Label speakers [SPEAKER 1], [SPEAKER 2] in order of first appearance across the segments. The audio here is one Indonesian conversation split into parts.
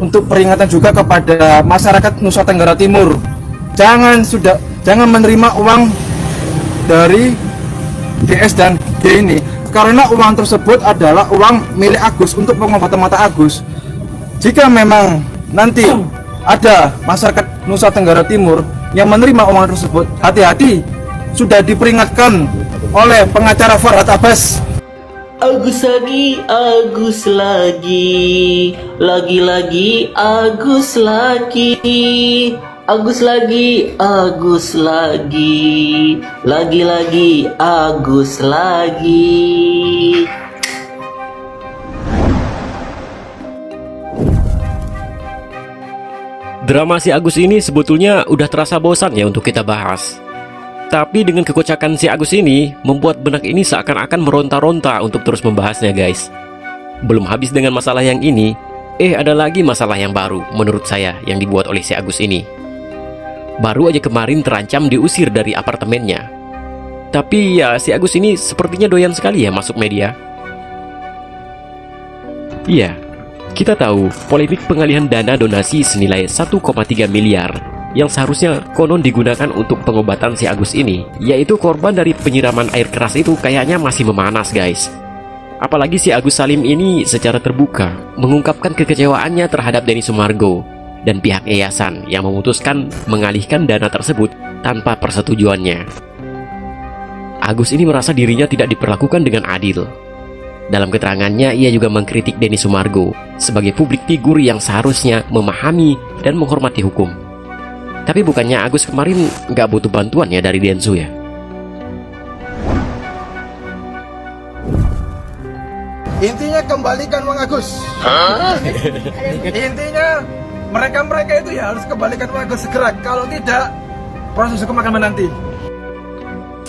[SPEAKER 1] untuk peringatan juga kepada masyarakat Nusa Tenggara Timur, jangan menerima uang dari DS dan G ini, karena uang tersebut adalah uang milik Agus untuk pengobatan mata Agus. Jika memang nanti ada masyarakat Nusa Tenggara Timur yang menerima uang tersebut, hati-hati, sudah diperingatkan oleh pengacara Farhad Abbas.
[SPEAKER 2] Agus lagi, Agus lagi, lagi-lagi Agus lagi, Agus lagi, Agus lagi, lagi-lagi Agus lagi.
[SPEAKER 3] Drama si Agus ini sebetulnya udah terasa bosan ya untuk kita bahas. Tapi dengan kekocakan si Agus ini membuat benak ini seakan-akan meronta-ronta untuk terus membahasnya, guys. Belum habis dengan masalah yang ini, ada lagi masalah yang baru menurut saya yang dibuat oleh si Agus ini. Baru aja kemarin terancam diusir dari apartemennya. Tapi ya si Agus ini sepertinya doyan sekali ya masuk media. Iya, kita tahu polemik pengalihan dana donasi senilai 1,3 miliar yang seharusnya konon digunakan untuk pengobatan si Agus ini, yaitu korban dari penyiraman air keras itu kayaknya masih memanas, guys. Apalagi si Agus Salim ini secara terbuka mengungkapkan kekecewaannya terhadap Denny Sumargo dan pihak yayasan yang memutuskan mengalihkan dana tersebut tanpa persetujuannya. Agus ini merasa dirinya tidak diperlakukan dengan adil. Dalam keterangannya, ia juga mengkritik Denny Sumargo sebagai publik figur yang seharusnya memahami dan menghormati hukum. Tapi bukannya Agus kemarin nggak butuh bantuan ya dari Densu ya?
[SPEAKER 1] Intinya kembalikan uang Agus. Intinya mereka itu ya harus kembalikan uang Agus segera. Kalau tidak, proses hukum akan menanti.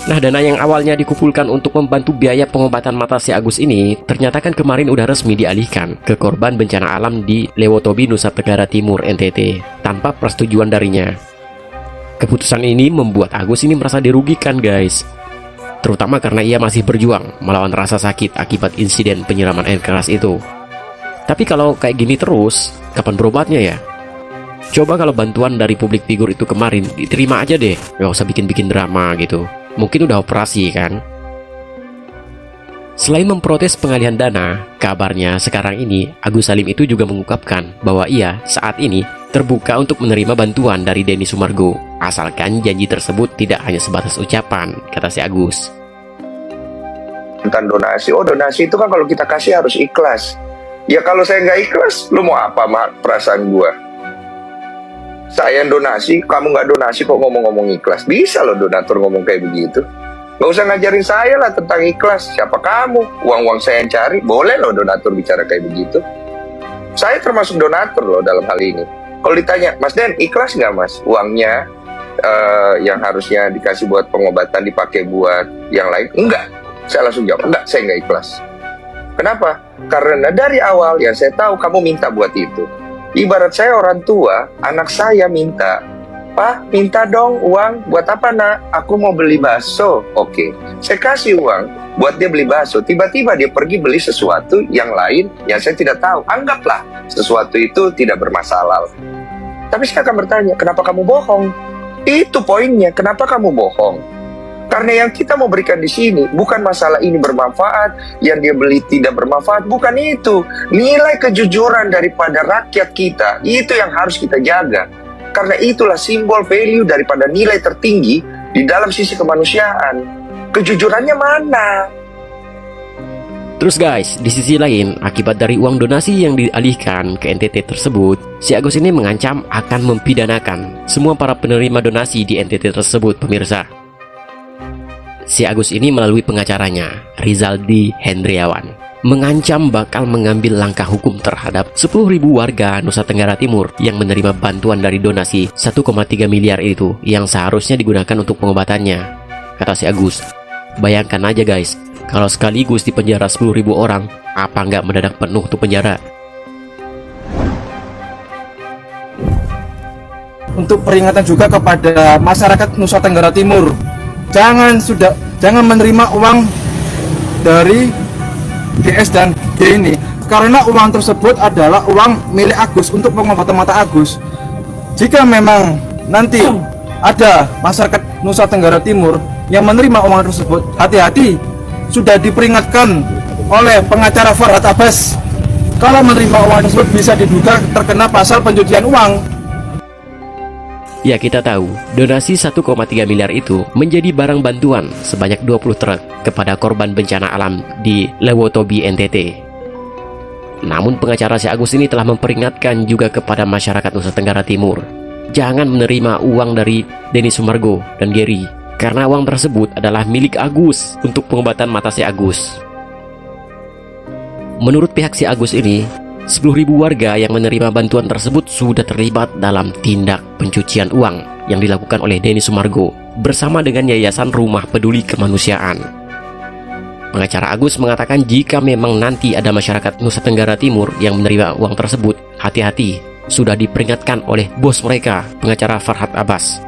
[SPEAKER 3] Nah, dana yang awalnya dikumpulkan untuk membantu biaya pengobatan mata si Agus ini ternyata kan kemarin udah resmi dialihkan ke korban bencana alam di Lewotobi, Nusa Tenggara Timur, NTT tanpa persetujuan darinya. Keputusan ini membuat Agus ini merasa dirugikan, guys. Terutama karena ia masih berjuang melawan rasa sakit akibat insiden penyiraman air keras itu. Tapi kalau kayak gini terus, kapan berobatnya ya? Coba kalau bantuan dari publik figur itu kemarin diterima aja deh, gak usah bikin-bikin drama gitu. Mungkin udah operasi kan? Selain memprotes pengalihan dana, kabarnya sekarang ini Agus Salim itu juga mengungkapkan bahwa ia saat ini terbuka untuk menerima bantuan dari Denny Sumargo, asalkan janji tersebut tidak hanya sebatas ucapan, kata si Agus.
[SPEAKER 4] Tentang donasi, donasi itu kan kalau kita kasih harus ikhlas. Ya kalau saya nggak ikhlas, lu mau apa perasaan gua? Saya yang donasi, kamu nggak donasi kok ngomong-ngomong ikhlas? Bisa loh donatur ngomong kayak begitu. Nggak usah ngajarin saya lah tentang ikhlas. Siapa kamu? Uang-uang saya yang cari. Boleh loh donatur bicara kayak begitu. Saya termasuk donatur loh dalam hal ini. Kalau ditanya, Mas Den, ikhlas nggak Mas? Uangnya yang harusnya dikasih buat pengobatan dipakai buat yang lain? Enggak. Saya langsung jawab, enggak, saya nggak ikhlas. Kenapa? Karena dari awal yang saya tahu kamu minta buat itu. Ibarat saya orang tua, anak saya minta, Pak, minta dong uang, buat apa nak? Aku mau beli bakso. Oke, saya kasih uang buat dia beli bakso. Tiba-tiba dia pergi beli sesuatu yang lain yang saya tidak tahu. Anggaplah sesuatu itu tidak bermasalah. Tapi saya akan bertanya, kenapa kamu bohong? Itu poinnya, kenapa kamu bohong? Karena yang kita mau berikan di sini bukan masalah ini bermanfaat, yang dia beli tidak bermanfaat, bukan itu. Nilai kejujuran daripada rakyat kita, itu yang harus kita jaga. Karena itulah simbol value daripada nilai tertinggi di dalam sisi kemanusiaan. Kejujurannya mana?
[SPEAKER 3] Terus guys, di sisi lain, akibat dari uang donasi yang dialihkan ke NTT tersebut, si Agus ini mengancam akan mempidanakan semua para penerima donasi di NTT tersebut, pemirsa. Si Agus ini melalui pengacaranya, Rizaldi Hendriawan, mengancam bakal mengambil langkah hukum terhadap 10.000 warga Nusa Tenggara Timur yang menerima bantuan dari donasi 1,3 miliar itu yang seharusnya digunakan untuk pengobatannya. Kata si Agus, bayangkan aja guys, kalau sekaligus di penjara 10.000 orang, apa nggak mendadak penuh tuh penjara?
[SPEAKER 1] Untuk peringatan juga kepada masyarakat Nusa Tenggara Timur, jangan menerima uang dari DS dan G ini, karena uang tersebut adalah uang milik Agus untuk pengobatan mata Agus. Jika memang nanti ada masyarakat Nusa Tenggara Timur yang menerima uang tersebut, hati-hati, sudah diperingatkan oleh pengacara Farhad Abbas. Kalau menerima uang tersebut bisa diduga terkena pasal pencucian uang.
[SPEAKER 3] Ya, kita tahu, donasi 1,3 miliar itu menjadi barang bantuan sebanyak 20 truk kepada korban bencana alam di Lewotobi, NTT. Namun pengacara si Agus ini telah memperingatkan juga kepada masyarakat Nusa Tenggara Timur, jangan menerima uang dari Denny Sumargo dan Gary, karena uang tersebut adalah milik Agus untuk pengobatan mata si Agus. Menurut pihak si Agus ini, 10.000 warga yang menerima bantuan tersebut sudah terlibat dalam tindak pencucian uang yang dilakukan oleh Denny Sumargo bersama dengan Yayasan Rumah Peduli Kemanusiaan. Pengacara Agus mengatakan jika memang nanti ada masyarakat Nusa Tenggara Timur yang menerima uang tersebut, hati-hati, sudah diperingatkan oleh bos mereka, pengacara Farhad Abbas.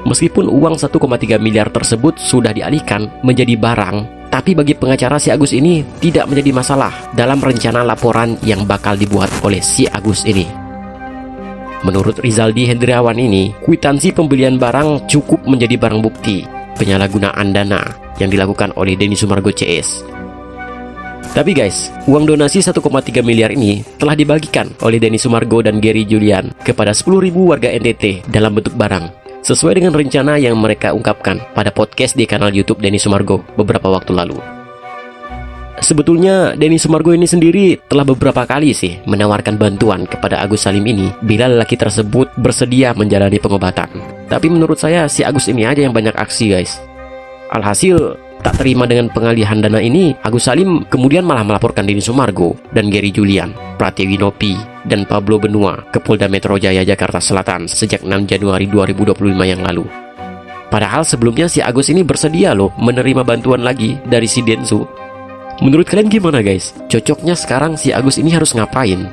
[SPEAKER 3] Meskipun uang 1,3 miliar tersebut sudah dialihkan menjadi barang, tapi bagi pengacara si Agus ini tidak menjadi masalah dalam rencana laporan yang bakal dibuat oleh si Agus ini. Menurut Rizaldi Hendriawan ini, kwitansi pembelian barang cukup menjadi barang bukti penyalahgunaan dana yang dilakukan oleh Denny Sumargo CS. Tapi guys, uang donasi 1,3 miliar ini telah dibagikan oleh Denny Sumargo dan Gary Julian kepada 10.000 warga NTT dalam bentuk barang, sesuai dengan rencana yang mereka ungkapkan pada podcast di kanal YouTube Denny Sumargo beberapa waktu lalu. Sebetulnya Denny Sumargo ini sendiri telah beberapa kali sih menawarkan bantuan kepada Agus Salim ini bila lelaki tersebut bersedia menjalani pengobatan. Tapi menurut saya si Agus ini aja yang banyak aksi guys. Alhasil tak terima dengan pengalihan dana ini, Agus Salim kemudian malah melaporkan Denny Sumargo dan Gary Julian, Pratiwi Nopi, dan Pablo Benua ke Polda Metro Jaya Jakarta Selatan sejak 6 Januari 2025 yang lalu. Padahal sebelumnya si Agus ini bersedia loh menerima bantuan lagi dari si Densu. Menurut kalian gimana guys? Cocoknya sekarang si Agus ini harus ngapain?